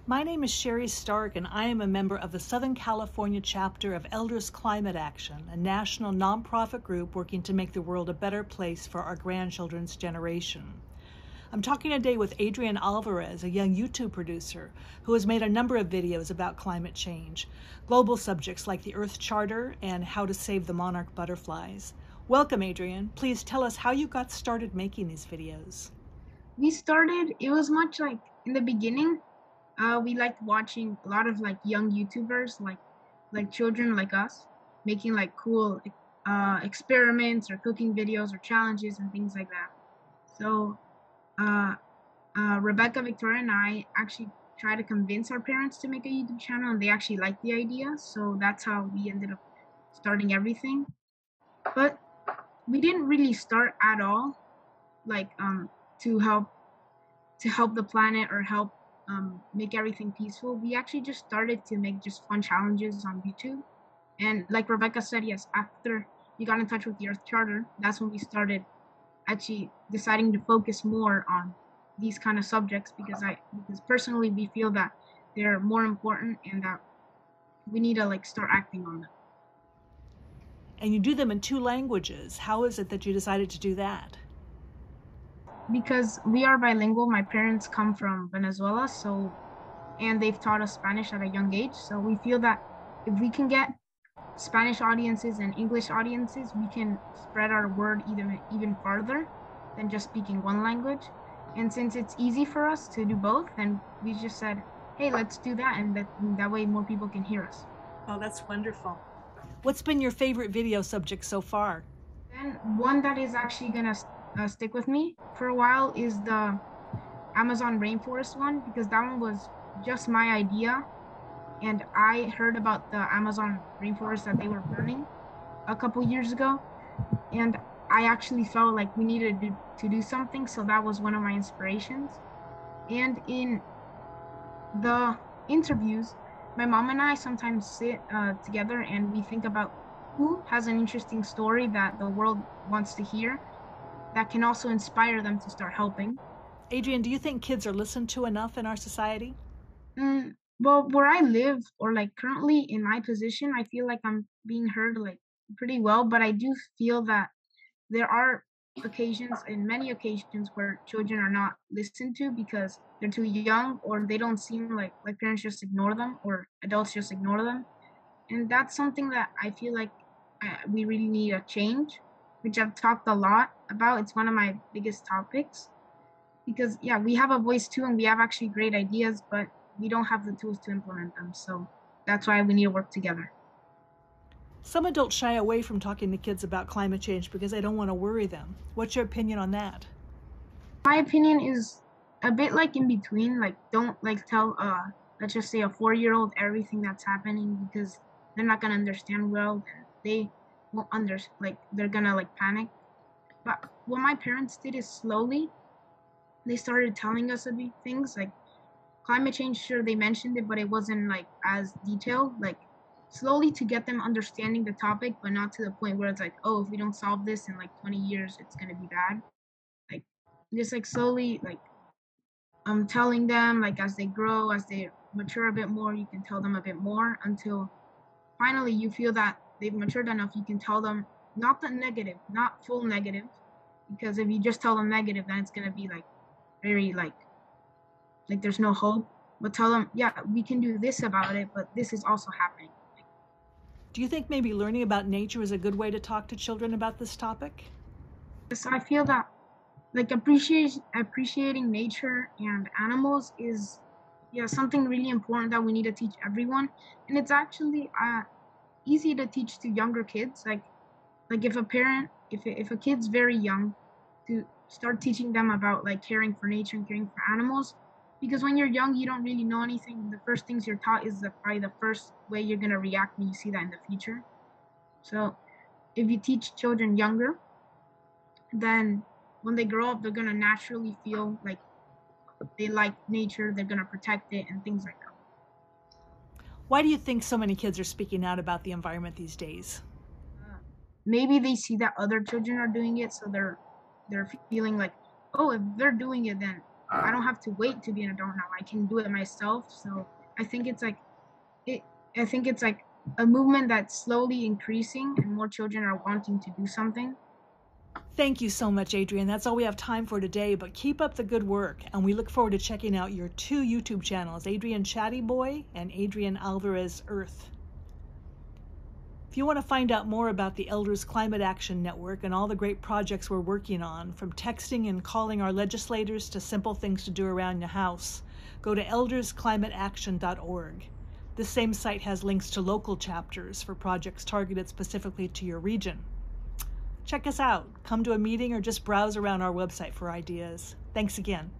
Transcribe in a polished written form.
My name is Sherie Stark, and I am a member of the Southern California chapter of Elders Climate Action, a national nonprofit group working to make the world a better place for our grandchildren's generation. I'm talking today with Adrian Alvarez, a young YouTube producer who has made a number of videos about climate change, global subjects like the Earth Charter and how to save the monarch butterflies. Welcome, Adrian. Please tell us how you got started making these videos. It was much like in the beginning, we liked watching a lot of like young YouTubers, like children like us, making like cool experiments or cooking videos or challenges and things like that. So uh, Rebecca, Victoria, and I actually tried to convince our parents to make a YouTube channel, and they actually liked the idea. So that's how we ended up starting everything. But we didn't really start at all, like to help the planet or help make everything peaceful. We actually just started to make just fun challenges on YouTube. And like Rebecca said, yes, after we got in touch with the Earth Charter, that's when we started actually deciding to focus more on these kind of subjects because personally we feel that they're more important and that we need to like start acting on them. And you do them in 2 languages. How is it that you decided to do that? Because we are bilingual, my parents come from Venezuela, and they've taught us Spanish at a young age. So we feel that if we can get Spanish audiences and English audiences, we can spread our word even farther than just speaking one language. And since it's easy for us to do both, then we just said, hey, let's do that. And that way more people can hear us. Oh, that's wonderful. What's been your favorite video subject so far? And one that is actually going to stick with me for a while is the Amazon rainforest one, because that one was just my idea. And I heard about the Amazon rainforest that they were burning a couple years ago. And I actually felt like we needed to do something. So that was one of my inspirations. And in the interviews, my mom and I sometimes sit together and we think about who has an interesting story that the world wants to hear that can also inspire them to start helping. Adrian, do you think kids are listened to enough in our society? Well, where I live or like currently in my position, I feel like I'm being heard like pretty well, but I do feel that there are many occasions where children are not listened to because they're too young or they don't seem like parents just ignore them or adults just ignore them. And that's something that I feel like we really need a change, which I've talked a lot about. It's one of my biggest topics because yeah, we have a voice too and we have actually great ideas, but we don't have the tools to implement them. So that's why we need to work together. Some adults shy away from talking to kids about climate change because they don't want to worry them. What's your opinion on that? My opinion is a bit like in between. Like, don't like tell let's just say a 4-year-old everything that's happening because they're not gonna understand well. They won't like they're gonna like panic. But what my parents did is slowly they started telling us a bit things like climate change. Sure, they mentioned it, but it wasn't like as detailed. Like slowly to get them understanding the topic, but not to the point where it's like, oh, if we don't solve this in like 20 years, it's gonna be bad. Like just like slowly like telling them like as they grow, as they mature a bit more, you can tell them a bit more until finally you feel that they've matured enough. You can tell them not the negative, not full negative, because if you just tell them negative, then it's gonna be like very like there's no hope. But tell them, yeah, we can do this about it, but this is also happening. Do you think maybe learning about nature is a good way to talk to children about this topic? So I feel that like appreciating nature and animals is yeah something really important that we need to teach everyone, and it's actually easy to teach to younger kids. Like if a parent, if a kid's very young, to start teaching them about like caring for nature and caring for animals, because when you're young you don't really know anything. The first things you're taught is probably the first way you're gonna react when you see that in the future. So if you teach children younger, then when they grow up, they're gonna naturally feel like they like nature, they're gonna protect it, and things like that. Why do you think so many kids are speaking out about the environment these days? Maybe they see that other children are doing it, so they're feeling like, oh, if they're doing it, then I don't have to wait to be an adult now. I can do it myself. So I think it's like it. I think it's like a movement that's slowly increasing, and more children are wanting to do something. Thank you so much, Adrian. That's all we have time for today, but keep up the good work, and we look forward to checking out your 2 YouTube channels, Adrian Chatty Boy and Adrian Alvarez Earth. If you want to find out more about the Elders Climate Action Network and all the great projects we're working on, from texting and calling our legislators to simple things to do around your house, go to eldersclimateaction.org. This same site has links to local chapters for projects targeted specifically to your region. Check us out, come to a meeting, or just browse around our website for ideas. Thanks again.